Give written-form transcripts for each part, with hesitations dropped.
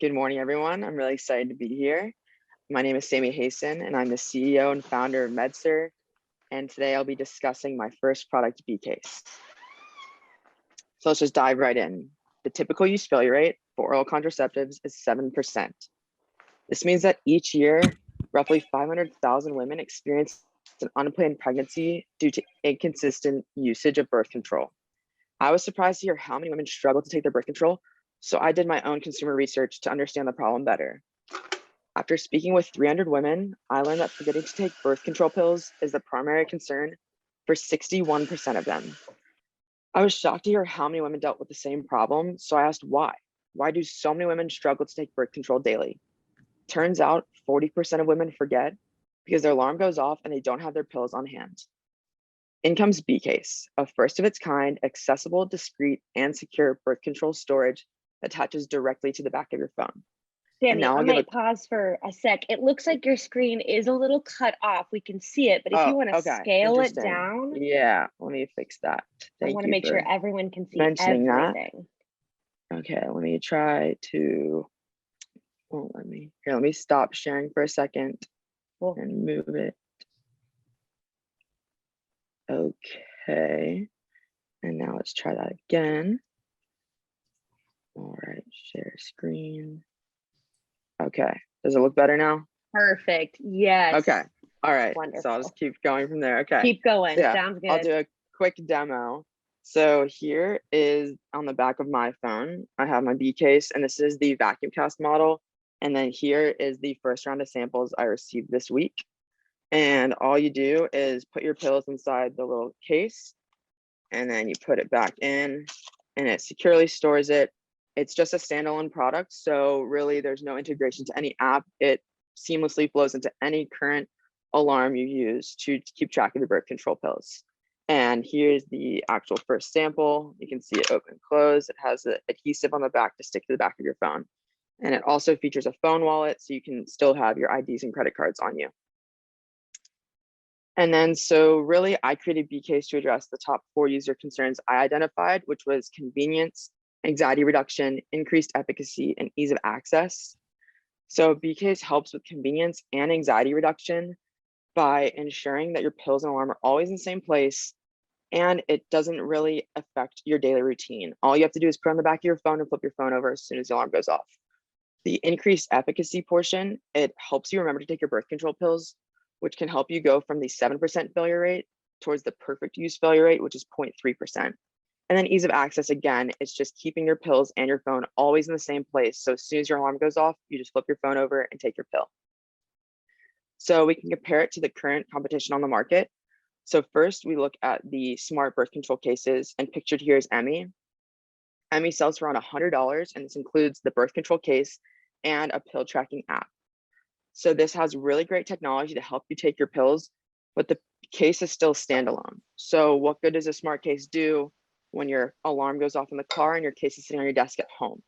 Good morning, everyone. I'm really excited to be here. My name is Sammie Hasen, and I'm the CEO and founder of Medsur. And today I'll be discussing my first product, B-Case. So let's just dive right in. The typical use failure rate for oral contraceptives is 7%. This means that each year, roughly 500,000 women experience an unplanned pregnancy due to inconsistent usage of birth control. I was surprised to hear how many women struggle to take their birth control, so I did my own consumer research to understand the problem better. After speaking with 300 women, I learned that forgetting to take birth control pills is the primary concern for 61% of them. I was shocked to hear how many women dealt with the same problem, so I asked why. Why do so many women struggle to take birth control daily? Turns out 40% of women forget because their alarm goes off and they don't have their pills on hand. In comes B-Case, a first of its kind, accessible, discreet, and secure birth control storage that attaches directly to the back of your phone. Sammie, I might pause for a sec. It looks like your screen is a little cut off. We can see it, but if you want to scale it down. Yeah, let me fix that. I want to make sure everyone can see everything. Okay, let me try to, let me stop sharing for a second and move it. Okay, and now let's try that again. All right, share screen. Okay, does it look better now? Perfect, yes. Okay, all right, wonderful. So I'll just keep going from there. Okay. Keep going, so sounds good. I'll do a quick demo. So here is on the back of my phone, I have my B-Case, and this is the vacuum cast model. And then here is the first round of samples I received this week. And all you do is put your pills inside the little case, and then you put it back in, and it securely stores it. It's just a standalone product, so really there's no integration to any app. It seamlessly flows into any current alarm you use to keep track of your birth control pills. And here's the actual first sample. You can see it open and close. It has the adhesive on the back to stick to the back of your phone. And it also features a phone wallet, so you can still have your IDs and credit cards on you. And then, so really, I created B-Case to address the top 4 user concerns I identified, which was convenience, anxiety reduction, increased efficacy, and ease of access. So B-Case helps with convenience and anxiety reduction by ensuring that your pills and alarm are always in the same place, and it doesn't really affect your daily routine. All you have to do is put on the back of your phone and flip your phone over as soon as the alarm goes off. The increased efficacy portion, it helps you remember to take your birth control pills, which can help you go from the 7% failure rate towards the perfect use failure rate, which is 0.3%. And then ease of access, again, it's just keeping your pills and your phone always in the same place. So as soon as your alarm goes off, you just flip your phone over and take your pill. So we can compare it to the current competition on the market. So first we look at the smart birth control cases, and pictured here is Emmy. Emmy sells for around $100, and this includes the birth control case and a pill tracking app. So this has really great technology to help you take your pills, but the case is still standalone. So what good does a smart case do when your alarm goes off in the car and your case is sitting on your desk at home?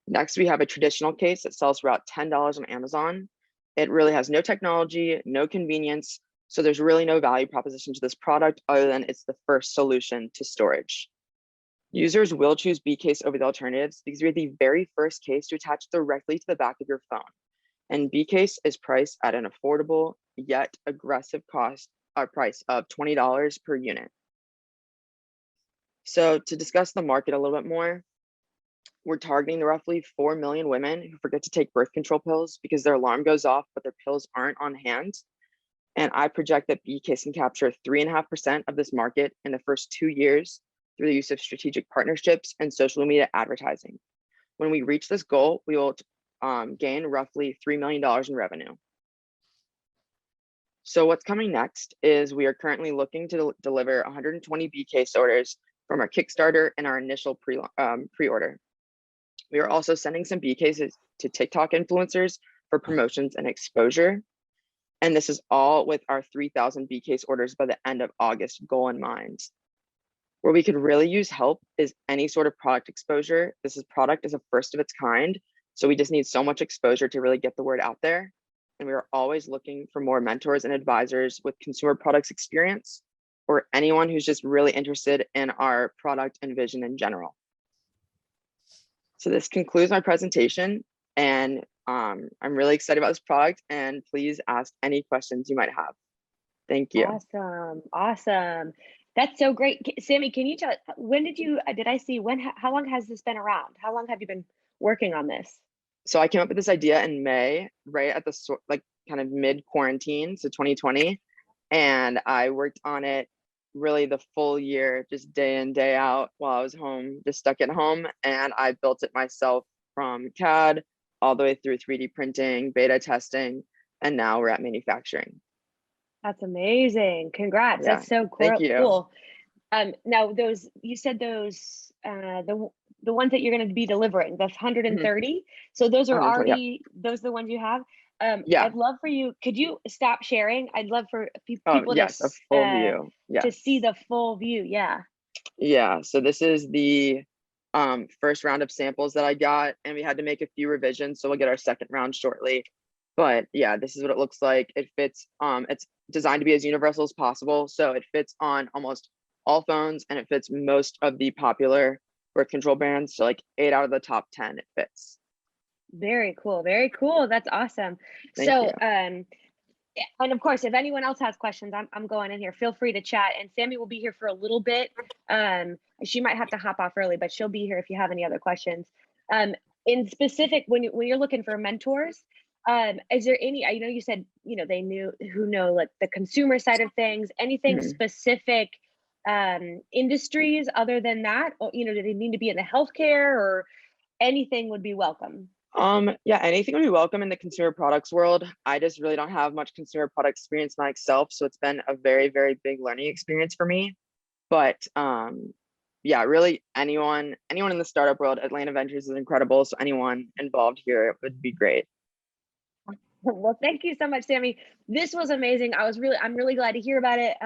Next, we have a traditional case that sells for about $10 on Amazon. It really has no technology, no convenience, so there's really no value proposition to this product other than it's the first solution to storage. Users will choose B-Case over the alternatives because we're the very first case to attach directly to the back of your phone. And B-Case is priced at an affordable yet aggressive price of $20 per unit. So to discuss the market a little bit more, we're targeting the roughly 4 million women who forget to take birth control pills because their alarm goes off, but their pills aren't on hand. And I project that B-Case can capture 3.5% of this market in the first 2 years through the use of strategic partnerships and social media advertising. When we reach this goal, we will gain roughly $3 million in revenue. So what's coming next is we are currently looking to deliver 120 B-Case orders from our Kickstarter and our initial pre-order. We are also sending some B-Cases to TikTok influencers for promotions and exposure. And this is all with our 3,000 B-Case orders by the end of August goal in mind. Where we could really use help is any sort of product exposure. This product is a first of its kind. So we just need so much exposure to really get the word out there. And we are always looking for more mentors and advisors with consumer products experience, or anyone who's just really interested in our product and vision in general. So this concludes my presentation. And I'm really excited about this product, and please ask any questions you might have. Thank you. Awesome. Awesome. That's so great. Sammie, can you tell, when did I see how long has this been around? How long have you been working on this? So I came up with this idea in May, right at the like kind of mid quarantine, so 2020. And I worked on it really the full year, just day in, day out while I was home, just stuck at home. And I built it myself from CAD all the way through 3D printing, beta testing, and now we're at manufacturing. That's amazing. Congrats. Yeah, That's so cool. thank you. Cool. Now you said those, the ones that you're going to be delivering, the 130. So those are already, those are the ones you have. Yeah. I'd love for you, could you stop sharing? I'd love for people a full view. Yes. To see the full view. Yeah. Yeah, so this is the first round of samples that I got, and we had to make a few revisions, so we'll get our second round shortly. But yeah, this is what it looks like. It fits, it's designed to be as universal as possible, so it fits on almost all phones, and it fits most of the popular birth control brands. So like 8 out of the top 10 it fits. Very cool. Very cool. That's awesome. Thank you. And of course, if anyone else has questions, I'm going in here. Feel free to chat. And Sammie will be here for a little bit. She might have to hop off early, but she'll be here if you have any other questions. In specific, when you're looking for mentors, is there any? I know you said they know like the consumer side of things. Anything specific industries other than that? Or, do they need to be in the healthcare, or anything would be welcome? Yeah, anything would be welcome in the consumer products world. I just really don't have much consumer product experience myself, so it's been a very, very big learning experience for me. But yeah, really anyone in the startup world, Atlanta Ventures is incredible. So anyone involved here would be great. Well, thank you so much, Sammie. This was amazing. I'm really glad to hear about it.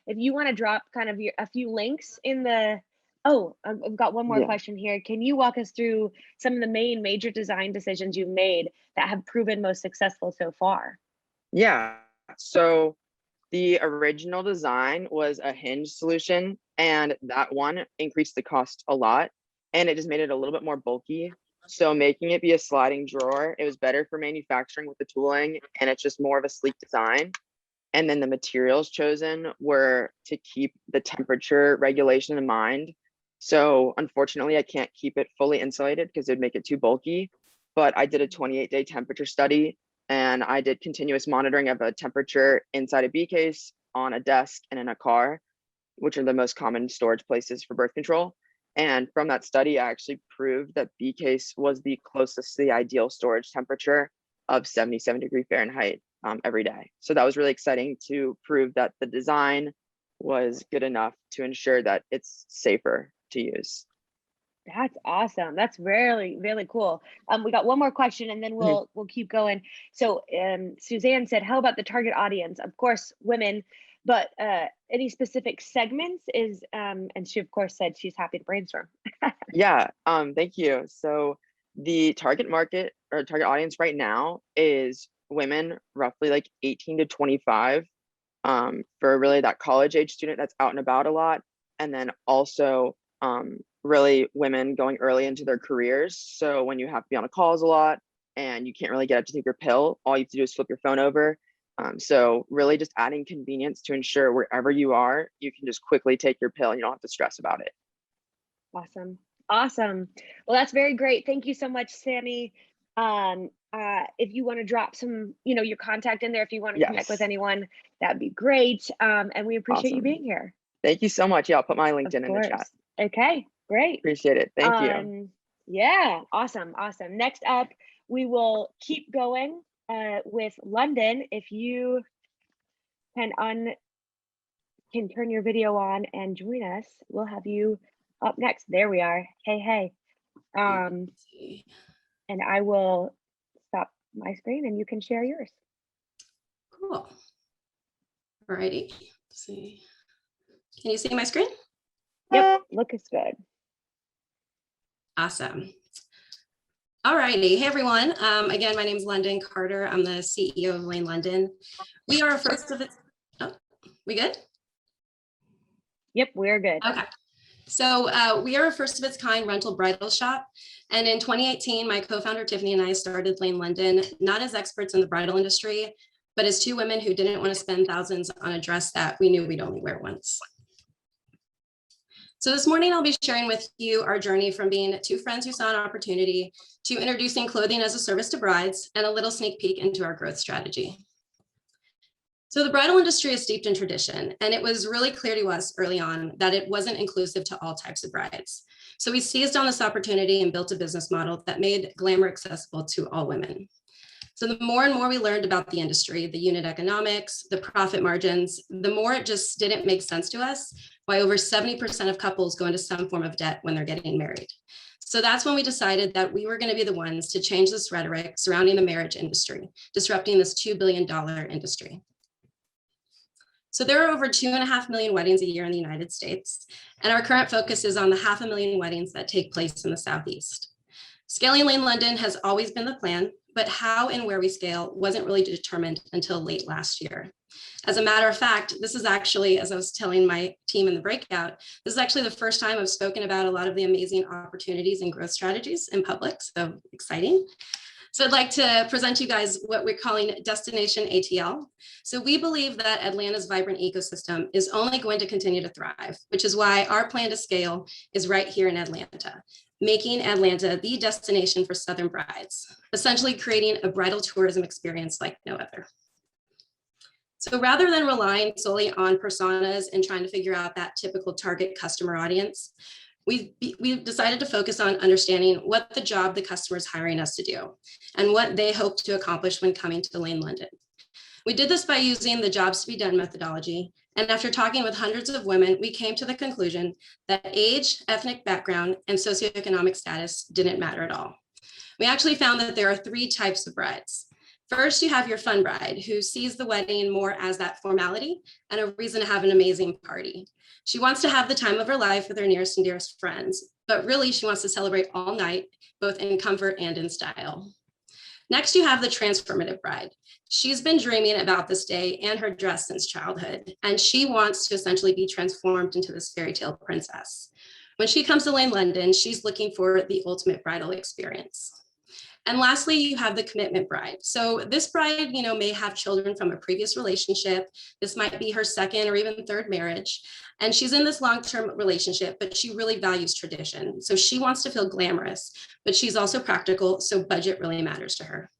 If you want to drop kind of a few links in the, I've got one more question here. Can you walk us through some of the major design decisions you've made that have proven most successful so far? Yeah. So the original design was a hinge solution, and that one increased the cost a lot, and it just made it a little bit more bulky. So making it be a sliding drawer, it was better for manufacturing with the tooling, and it's just more of a sleek design. And then the materials chosen were to keep the temperature regulation in mind. So unfortunately, I can't keep it fully insulated because it would make it too bulky. But I did a 28-day temperature study, and I did continuous monitoring of a temperature inside a B case, on a desk, and in a car, which are the most common storage places for birth control. And from that study, I actually proved that B case was the closest to the ideal storage temperature of 77 degrees Fahrenheit every day. So that was really exciting to prove that the design was good enough to ensure that it's safer to use. That's awesome. That's really, really cool. We got one more question, and then we'll keep going. So Suzanne said, how about the target audience? Of course, women, but any specific segments is, and she of course said she's happy to brainstorm. Yeah, thank you. So the target market or target audience right now is women, roughly like 18 to 25, for really that college age student that's out and about a lot. And then also really women going early into their careers. So when you have to be on the calls a lot and you can't really get up to take your pill, all you have to do is flip your phone over. So really just adding convenience to ensure wherever you are, you can just quickly take your pill and you don't have to stress about it. Awesome. Awesome. Well, that's very great. Thank you so much, Sammie. If you want to drop some, your contact in there, if you want to connect with anyone, that'd be great. And we appreciate you being here. Thank you so much. Yeah, I'll put my LinkedIn in the chat. Okay, great. Appreciate it. Thank you. Yeah, awesome. Awesome. Next up, we will keep going with Lundyn. If you can turn your video on and join us, we'll have you up next. There we are. Hey. And I will stop my screen and you can share yours. Cool. Alrighty. Let's see. Can you see my screen? Yep, looks good. Awesome. Alrighty. Hey everyone. Again, my name is Lundyn Carter. I'm the CEO of Laine Lundyn. We are a first of its. Oh, we good? Yep, we're good. Okay. So we are a first of its kind rental bridal shop. And in 2018, my co-founder Tiffany and I started Laine Lundyn, not as experts in the bridal industry, but as two women who didn't want to spend thousands on a dress that we knew we'd only wear once. So this morning, I'll be sharing with you our journey from being two friends who saw an opportunity to introducing clothing as a service to brides and a little sneak peek into our growth strategy. So the bridal industry is steeped in tradition, and it was really clear to us early on that it wasn't inclusive to all types of brides. So we seized on this opportunity and built a business model that made glamour accessible to all women. So the more and more we learned about the industry, the unit economics, the profit margins, the more it just didn't make sense to us why over 70% of couples go into some form of debt when they're getting married. So that's when we decided that we were going to be the ones to change this rhetoric surrounding the marriage industry, disrupting this $2 billion industry. So there are over 2.5 million weddings a year in the United States, and our current focus is on the 500,000 weddings that take place in the Southeast. Scaling Laine Lundyn has always been the plan, but how and where we scale wasn't really determined until late last year. As a matter of fact, this is actually, as I was telling my team in the breakout, this is actually the first time I've spoken about a lot of the amazing opportunities and growth strategies in public, so exciting. So I'd like to present to you guys what we're calling Destination ATL. So we believe that Atlanta's vibrant ecosystem is only going to continue to thrive, which is why our plan to scale is right here in Atlanta, making Atlanta the destination for Southern brides, essentially creating a bridal tourism experience like no other. So rather than relying solely on personas and trying to figure out that typical target customer audience, we've decided to focus on understanding what the job the customer is hiring us to do and what they hope to accomplish when coming to Laine Lundyn. We did this by using the jobs to be done methodology. And after talking with hundreds of women, we came to the conclusion that age, ethnic background, and socioeconomic status didn't matter at all. We actually found that there are 3 types of brides. First, you have your fun bride who sees the wedding more as that formality and a reason to have an amazing party. She wants to have the time of her life with her nearest and dearest friends, but really she wants to celebrate all night, both in comfort and in style. Next, you have the transformative bride. She's been dreaming about this day and her dress since childhood, and she wants to essentially be transformed into this fairy tale princess. When she comes to Laine Lundyn, she's looking for the ultimate bridal experience. And lastly, you have the commitment bride. So this bride, may have children from a previous relationship. This might be her second or even third marriage. And she's in this long-term relationship, but she really values tradition. So she wants to feel glamorous, but she's also practical. So budget really matters to her.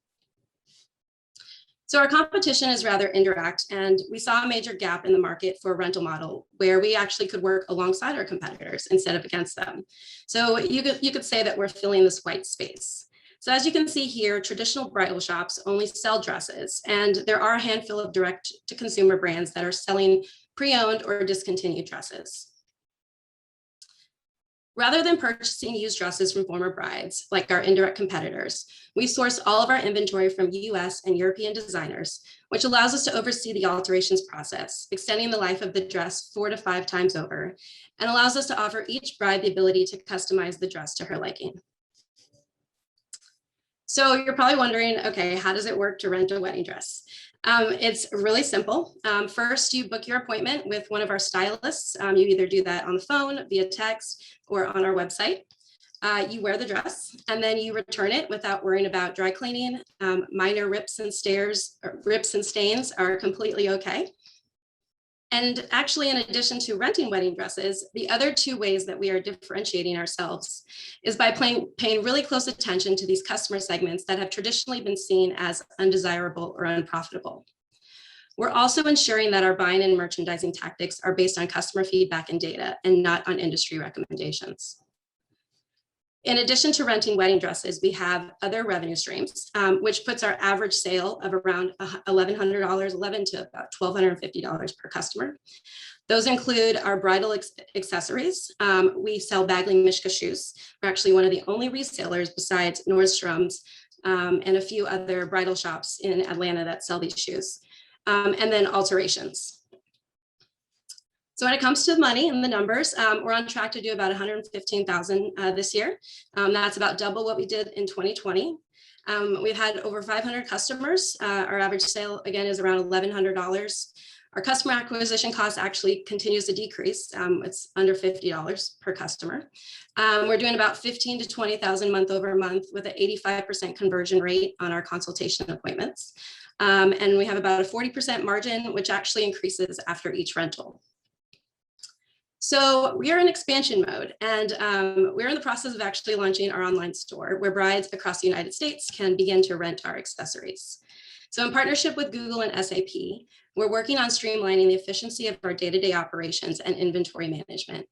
So our competition is rather indirect, and we saw a major gap in the market for a rental model where we actually could work alongside our competitors instead of against them. So you could say that we're filling this white space. So as you can see here, traditional bridal shops only sell dresses, and there are a handful of direct-to-consumer brands that are selling pre-owned or discontinued dresses. Rather than purchasing used dresses from former brides, like our indirect competitors, we source all of our inventory from US and European designers, which allows us to oversee the alterations process, extending the life of the dress 4 to 5 times over, and allows us to offer each bride the ability to customize the dress to her liking. So you're probably wondering, okay, how does it work to rent a wedding dress? It's really simple. First, you book your appointment with one of our stylists. You either do that on the phone, via text, or on our website. You wear the dress, and then you return it without worrying about dry cleaning. Minor rips and stains are completely okay. And actually, in addition to renting wedding dresses, the other 2 ways that we are differentiating ourselves is by paying really close attention to these customer segments that have traditionally been seen as undesirable or unprofitable. We're also ensuring that our buying and merchandising tactics are based on customer feedback and data and not on industry recommendations. In addition to renting wedding dresses, we have other revenue streams, which puts our average sale of around $1,100, $11 to about $1,250 per customer. Those include our bridal accessories. We sell Bagley Mishka shoes. We're actually one of the only resellers besides Nordstrom's and a few other bridal shops in Atlanta that sell these shoes. And then alterations. So when it comes to money and the numbers, we're on track to do about $115,000 this year. That's about double what we did in 2020. We've had over 500 customers. Our average sale, again, is around $1,100. Our customer acquisition cost actually continues to decrease. It's under $50 per customer. We're doing about 15 to 20,000 month over month with an 85% conversion rate on our consultation appointments. And we have about a 40% margin, which actually increases after each rental. So we are in expansion mode, and we're in the process of actually launching our online store where brides across the United States can begin to rent our accessories. So in partnership with Google and SAP, we're working on streamlining the efficiency of our day-to-day operations and inventory management.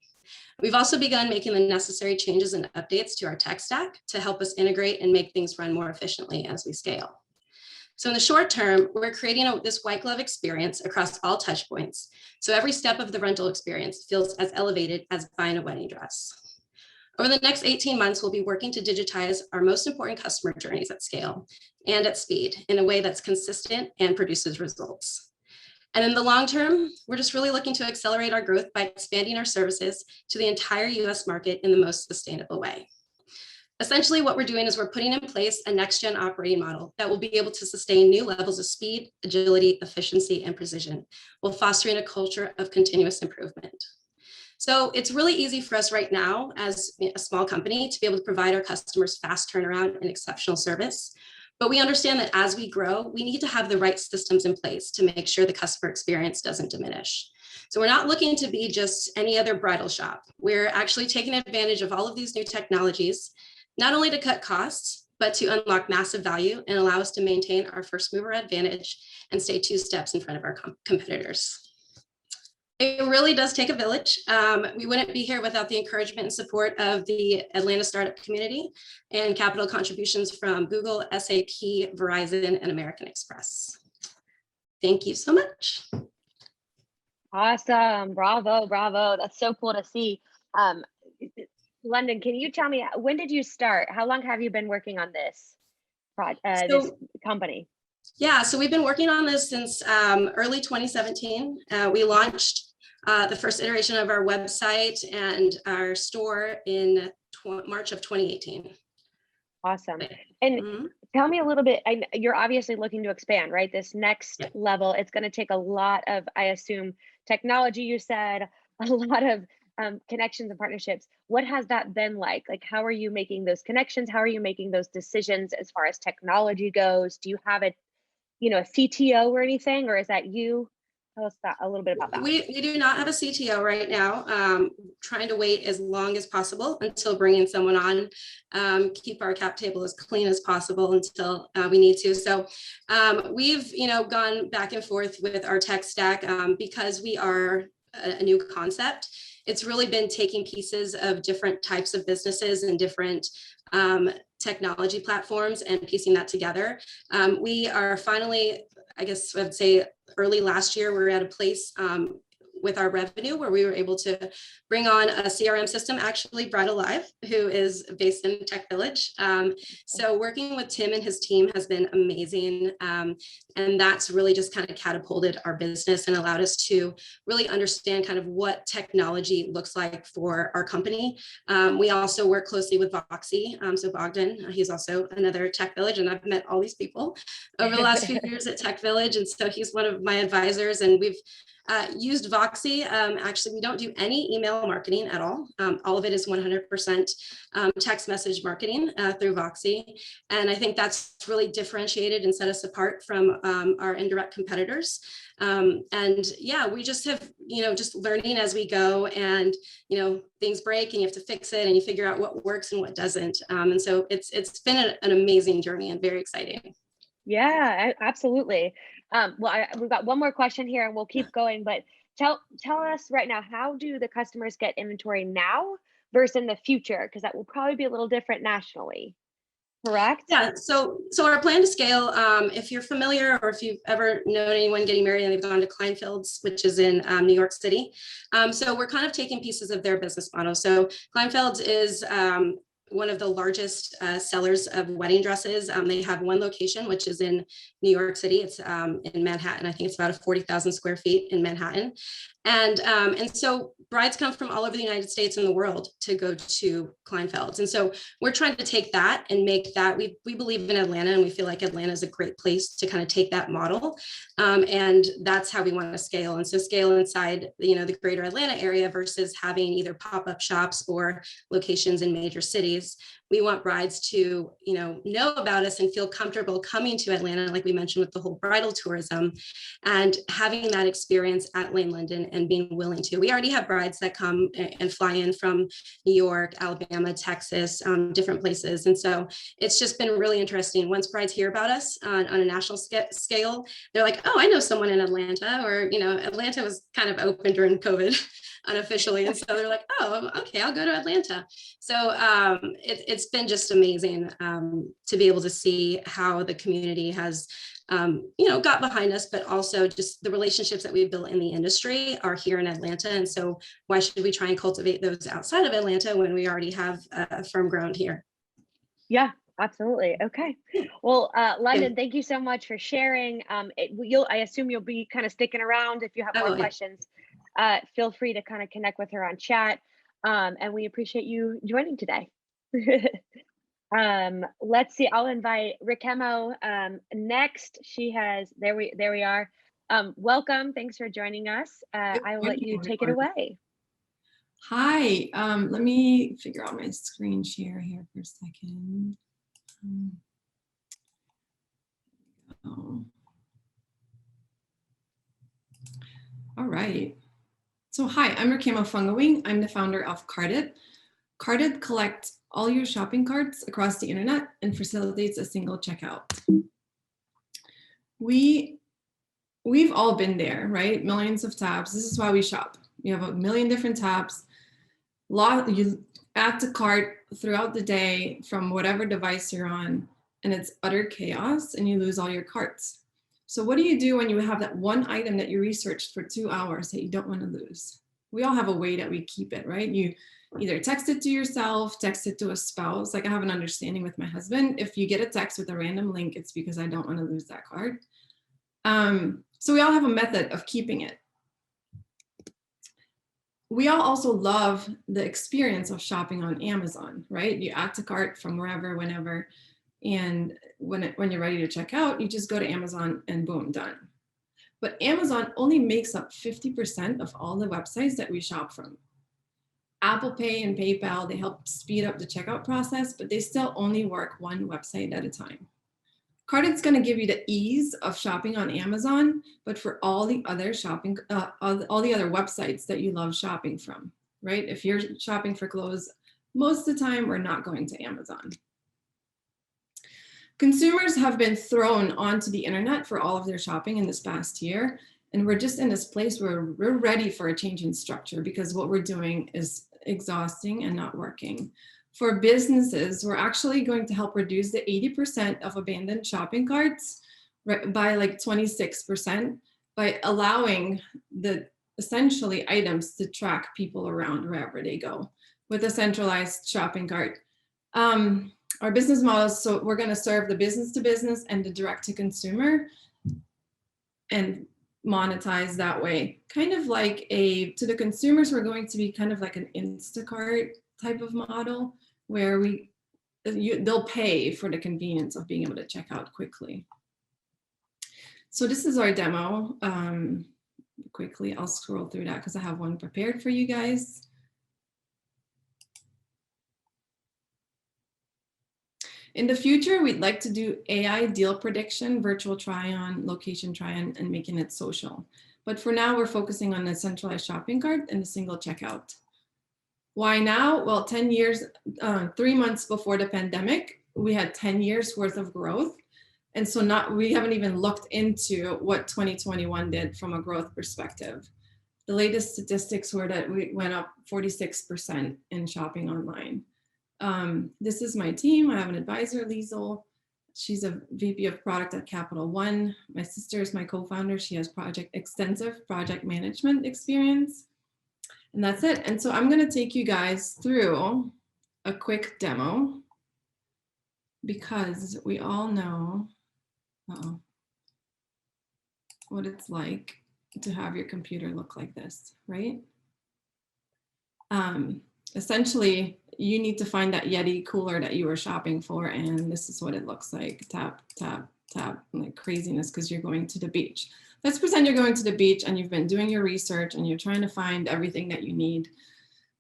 We've also begun making the necessary changes and updates to our tech stack to help us integrate and make things run more efficiently as we scale. So in the short term, we're creating this white glove experience across all touch points. So every step of the rental experience feels as elevated as buying a wedding dress. Over the next 18 months, we'll be working to digitize our most important customer journeys at scale and at speed in a way that's consistent and produces results. And in the long term, we're just really looking to accelerate our growth by expanding our services to the entire US market in the most sustainable way. Essentially, what we're doing is we're putting in place a next-gen operating model that will be able to sustain new levels of speed, agility, efficiency, and precision, while fostering a culture of continuous improvement. So it's really easy for us right now as a small company to be able to provide our customers fast turnaround and exceptional service. But we understand that as we grow, we need to have the right systems in place to make sure the customer experience doesn't diminish. So we're not looking to be just any other bridal shop. We're actually taking advantage of all of these new technologies, not only to cut costs, but to unlock massive value and allow us to maintain our first mover advantage and stay 2 steps in front of our competitors. It really does take a village. We wouldn't be here without the encouragement and support of the Atlanta startup community and capital contributions from Google, SAP, Verizon, and American Express. Thank you so much. Awesome. Bravo, bravo. That's so cool to see. Lundyn, can you tell me, when did you start? How long have you been working on this project, this company? Yeah, so we've been working on this since early 2017. We launched the first iteration of our website and our store in March of 2018. Awesome. And tell me a little bit, you're obviously looking to expand, right? This next level, it's going to take a lot of, I assume, technology, you said, a lot of connections and partnerships. What has that been like? Like, how are you making those connections? How are you making those decisions as far as technology goes? Do you have a CTO or anything, or is that you? Tell us a little bit about that. We do not have a CTO right now. Trying to wait as long as possible until bringing someone on. Keep our cap table as clean as possible until we need to. So we've gone back and forth with our tech stack because we are a new concept. It's really been taking pieces of different types of businesses and different technology platforms and piecing that together. We are finally, I guess I'd say early last year, we were at a place with our revenue where we were able to bring on a CRM system, actually Bride Alive, who is based in Tech Village. So working with Tim and his team has been amazing. And that's really just kind of catapulted our business and allowed us to really understand kind of what technology looks like for our company. We also work closely with Voxy. So Bogdan, he's also another Tech Village, and I've met all these people over the last few years at Tech Village. And so he's one of my advisors, and we've used Voxy. Actually, we don't do any email marketing at all. All of it is 100% text message marketing through Voxy. And I think that's really differentiated and set us apart from our indirect competitors. And yeah, we just have, just learning as we go, and, things break and you have to fix it and you figure out what works and what doesn't. And so it's been an amazing journey and very exciting. Yeah, absolutely. We've got one more question here and we'll keep going, but tell us right now, how do the customers get inventory now versus in the future? Because that will probably be a little different nationally, correct? Yeah, so our plan to scale, if you're familiar or if you've ever known anyone getting married and they've gone to Kleinfeld's, which is in New York City. So we're kind of taking pieces of their business model. So Kleinfeld's is one of the largest sellers of wedding dresses. They have one location, which is in New York City. It's in Manhattan. I think it's about 40,000 square feet in Manhattan. And so brides come from all over the United States and the world to go to Kleinfeld's. And so we're trying to take that and make that, we believe in Atlanta, and we feel like Atlanta is a great place to kind of take that model. And that's how we want to scale. And so scale inside, the greater Atlanta area versus having either pop-up shops or locations in major cities. We want brides to, know about us and feel comfortable coming to Atlanta, like we mentioned with the whole bridal tourism, and having that experience at Laine Lundyn and being willing to. We already have brides that come and fly in from New York, Alabama, Texas, different places. And so it's just been really interesting. Once brides hear about us on a national scale, they're like, oh, I know someone in Atlanta, or, Atlanta was kind of open during COVID unofficially. And so they're like, oh, okay, I'll go to Atlanta. So it's been just amazing to be able to see how the community has, got behind us, but also just the relationships that we've built in the industry are here in Atlanta. And so why should we try and cultivate those outside of Atlanta when we already have a firm ground here? Yeah, absolutely. Okay. Well, Lundyn, thank you so much for sharing. I assume you'll be kind of sticking around if you have more questions. Feel free to kind of connect with her on chat. And we appreciate you joining today. Let's see, I'll invite Rikemo next. There we are. Welcome, thanks for joining us. I will let you take it away. Hi, let me figure out my screen share here for a second. All right. So hi, I'm Rikemo Fungawing. I'm the founder of Cartet. Cartet collects all your shopping carts across the internet and facilitates a single checkout. We've all been there, right? Millions of tabs. This is why we shop. You have a million different tabs. You add to cart throughout the day from whatever device you're on, and it's utter chaos, and you lose all your carts. So what do you do when you have that one item that you researched for 2 hours that you don't want to lose? We all have a way that we keep it, right? You either text it to yourself, text it to a spouse. Like I have an understanding with my husband. If you get a text with a random link, it's because I don't want to lose that card. So we all have a method of keeping it. We all also love the experience of shopping on Amazon, right? You add to cart from wherever, whenever, and when you're ready to check out, you just go to Amazon and boom, done. But Amazon only makes up 50% of all the websites that we shop from. Apple Pay and PayPal, they help speed up the checkout process, but they still only work one website at a time. Cartet's going to give you the ease of shopping on Amazon, but for all the other shopping, all the other websites that you love shopping from, right? If you're shopping for clothes, most of the time we're not going to Amazon. Consumers have been thrown onto the internet for all of their shopping in this past year, and we're just in this place where we're ready for a change in structure because what we're doing is exhausting and not working. For businesses, we're actually going to help reduce the 80% of abandoned shopping carts by like 26% by allowing the essentially items to track people around wherever they go with a centralized shopping cart. Our business models, so we're going to serve the business to business and the direct to consumer and monetize that way. Kind of like to the consumers, we're going to be kind of like an Instacart type of model where they'll pay for the convenience of being able to check out quickly. So this is our demo. Quickly, I'll scroll through that because I have one prepared for you guys. In the future, we'd like to do AI deal prediction, virtual try-on, location try-on, and making it social. But for now, we're focusing on the centralized shopping cart and a single checkout. Why now? Well, 10 years, 3 months before the pandemic, we had 10 years worth of growth. And so we haven't even looked into what 2021 did from a growth perspective. The latest statistics were that we went up 46% in shopping online. This is my team. I have an advisor, Liesel. She's a VP of product at Capital One. My sister is my co-founder. She has extensive project management experience. And that's it. And so I'm going to take you guys through a quick demo because we all know what it's like to have your computer look like this, right? Essentially, you need to find that Yeti cooler that you were shopping for, and this is what it looks like. Tap, tap, tap, like craziness because you're going to the beach. Let's pretend you're going to the beach and you've been doing your research and you're trying to find everything that you need.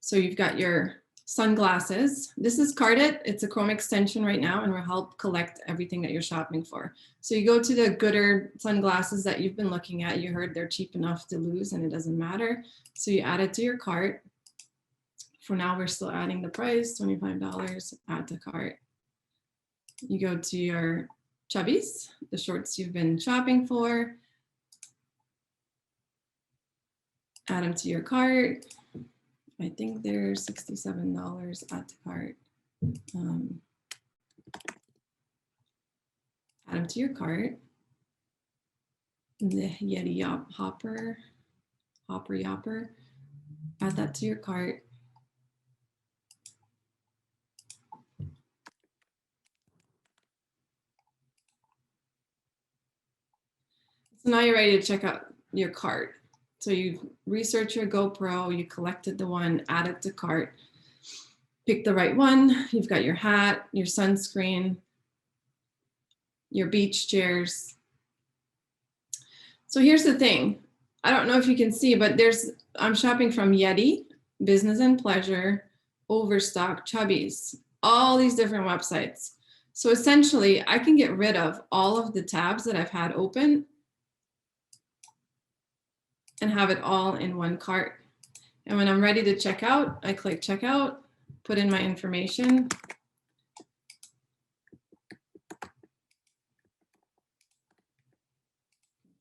So you've got your sunglasses. This is Cartet. It's a Chrome extension right now and will help collect everything that you're shopping for. So you go to the gooder sunglasses that you've been looking at. You heard they're cheap enough to lose and it doesn't matter. So you add it to your cart. For now, we're still adding the price, $25, add to cart. You go to your chubbies, the shorts you've been shopping for. Add them to your cart. I think they're $67 add to cart. Add them to your cart. The Yeti Hopper, add that to your cart. So now you're ready to check out your cart. So you research your GoPro, you collected the one, add it to cart, pick the right one. You've got your hat, your sunscreen, your beach chairs. So here's the thing. I don't know if you can see, but I'm shopping from Yeti, Business and Pleasure, Overstock, Chubbies, all these different websites. So essentially I can get rid of all of the tabs that I've had open and have it all in one cart. And when I'm ready to check out, I click checkout, put in my information.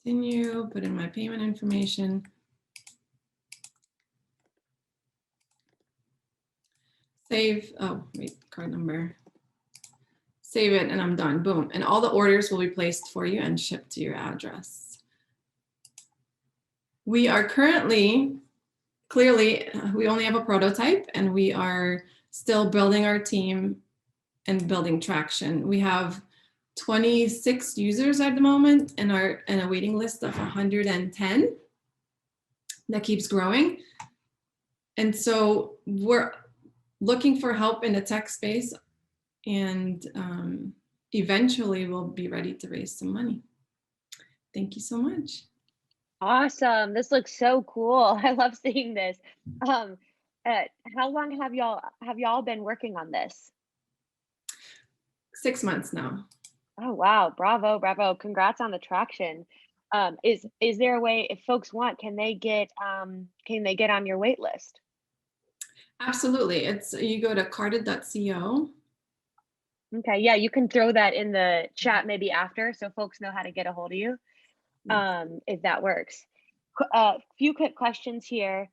Continue, put in my payment information. Save, oh wait, card number. Save it and I'm done, boom. And all the orders will be placed for you and shipped to your address. We are currently, clearly, we only have a prototype and we are still building our team and building traction. We have 26 users at the moment and are in a waiting list of 110 that keeps growing. And so we're looking for help in the tech space and eventually we'll be ready to raise some money. Thank you so much. Awesome. This looks so cool. I love seeing this. How long have y'all been working on this? 6 months now. Oh, wow. Bravo. Bravo. Congrats on the traction. Is there a way, if folks want, can they get on your wait list? Absolutely. You go to cartet.co. Okay. Yeah, you can throw that in the chat maybe after so folks know how to get a hold of you. If that works. Few quick questions here.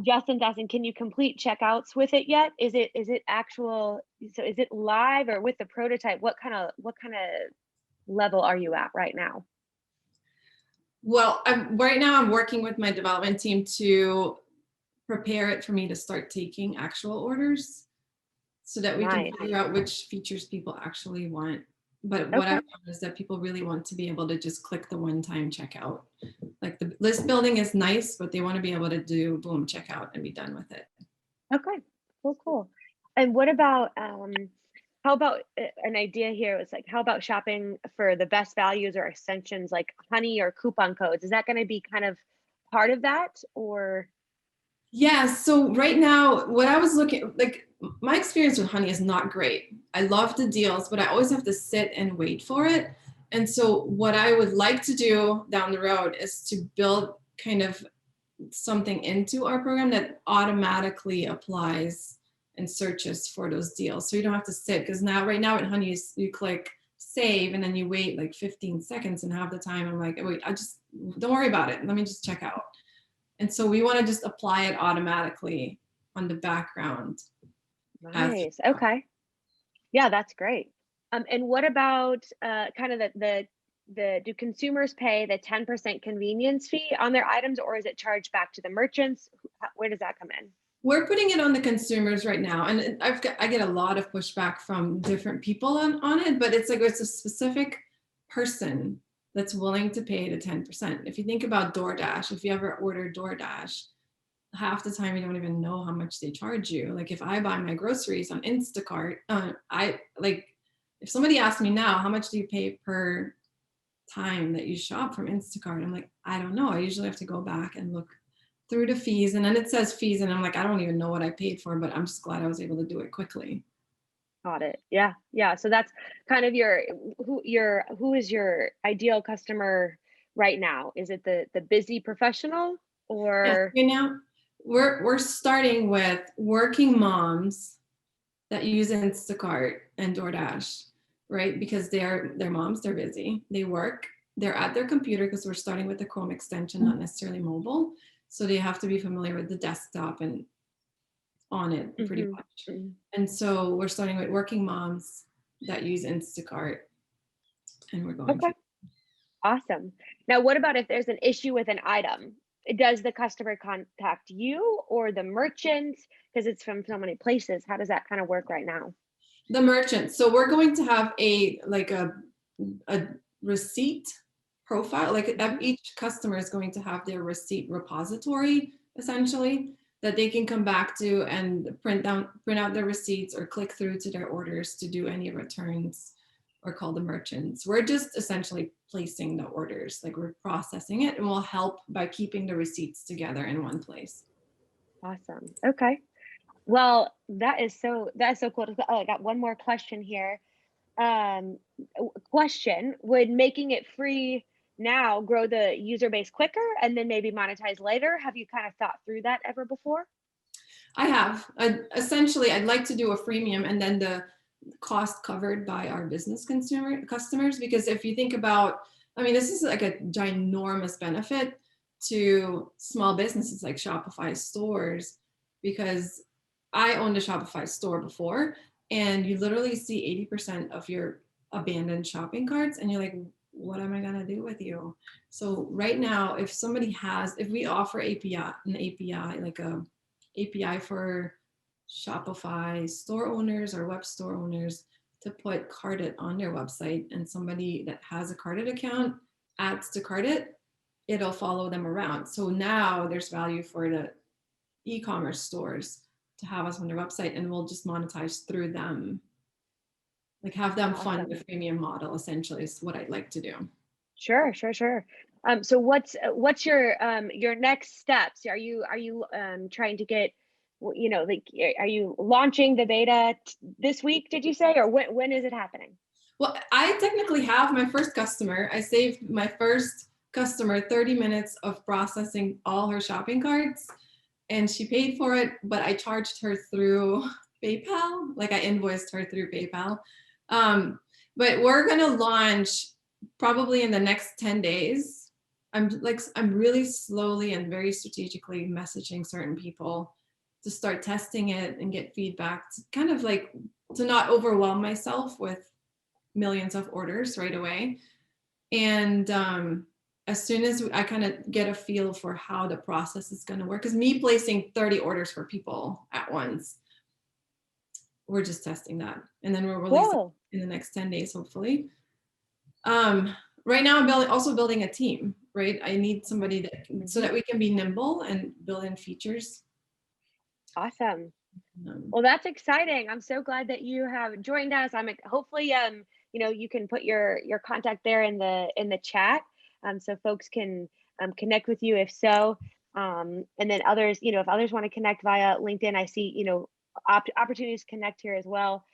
Justin's asking, can you complete checkouts with it yet? Is it actual? So is it live or with the prototype? What kind of level are you at right now? Well, right now I'm working with my development team to prepare it for me to start taking actual orders so that we can figure out which features people actually want. But what I found is that people really want to be able to just click the one-time checkout. Like the list building is nice, but they want to be able to do boom, checkout and be done with it. Okay, cool. And what about, how about an idea here? It's like, how about shopping for the best values or extensions like honey or coupon codes? Is that going to be kind of part of that or? Yeah, so right now, what I was looking, like my experience with honey is not great. I love the deals, but I always have to sit and wait for it. And so what I would like to do down the road is to build kind of something into our program that automatically applies and searches for those deals. So you don't have to sit, because right now at honey, you click save and then you wait like 15 seconds and half the time I'm like, wait, don't worry about it. Let me just check out. And so we want to just apply it automatically on the background. Nice. Okay. Yeah, that's great. And what about kind of do consumers pay the 10% convenience fee on their items, or is it charged back to the merchants? Where does that come in? We're putting it on the consumers right now, and I get a lot of pushback from different people on it, but it's like it's a specific person that's willing to pay the 10%. If you think about DoorDash, if you ever order DoorDash, half the time you don't even know how much they charge you. Like if I buy my groceries on Instacart, if somebody asked me now, how much do you pay per time that you shop from Instacart? I'm like, I don't know. I usually have to go back and look through the fees, and then it says fees, and I'm like, I don't even know what I paid for, but I'm just glad I was able to do it quickly. Got it. Yeah. Yeah. So that's kind of who is your ideal customer right now? Is it the busy professional or? Yeah, we're starting with working moms that use Instacart and DoorDash, right? Because they're moms, they're busy, they work, they're at their computer, because we're starting with the Chrome extension, not necessarily mobile. So they have to be familiar with the desktop and on it pretty much. And so we're starting with working moms that use Instacart, and we're going Okay. Awesome. Now, what about if there's an issue with an item? Does the customer contact you or the merchant? Because it's from so many places. How does that kind of work right now? the merchant. So we're going to have a receipt profile. Like each customer is going to have their receipt repository, essentially, that they can come back to and print out their receipts or click through to their orders to do any returns or call the merchants. We're just essentially placing the orders, like we're processing it, and we'll help by keeping the receipts together in one place. Awesome. Okay. Well, that's so cool. Oh, I got one more question here. Question, would making it free now grow the user base quicker and then maybe monetize later? Have you kind of thought through that ever before? I have. Essentially, I'd like to do a freemium and then the cost covered by our business customers, because if you think about, I mean, this is like a ginormous benefit to small businesses like Shopify stores, because I owned a Shopify store before, and you literally see 80% of your abandoned shopping carts, and you're like, what am I gonna do with you? So right now, if we offer an API, like a API for Shopify store owners or web store owners to put Cartet on their website, and somebody that has a Cartet account adds to Cartet, it'll follow them around. So now there's value for the e-commerce stores to have us on their website, and we'll just monetize through them. Like have them fund the freemium model, essentially, is what I'd like to do. Sure. So what's your next steps? Are you trying to get, are you launching the beta this week, did you say, or when is it happening? Well, I technically have my first customer. I saved my first customer 30 minutes of processing all her shopping carts, and she paid for it, but I charged her through PayPal. Like I invoiced her through PayPal. But we're gonna launch probably in the next 10 days. I'm really slowly and very strategically messaging certain people to start testing it and get feedback, to kind of like to not overwhelm myself with millions of orders right away. And as soon as I kind of get a feel for how the process is going to work, because me placing 30 orders for people at once, we're just testing that, and then we'll release it in the next 10 days, hopefully. Right now, I'm also building a team. Right, I need somebody so that we can be nimble and build in features. Awesome. Well, that's exciting. I'm so glad that you have joined us. I'm hopefully you can put your contact there in the chat, so folks can connect with you if so. And then others, if others want to connect via LinkedIn, I see opportunities to connect here as well.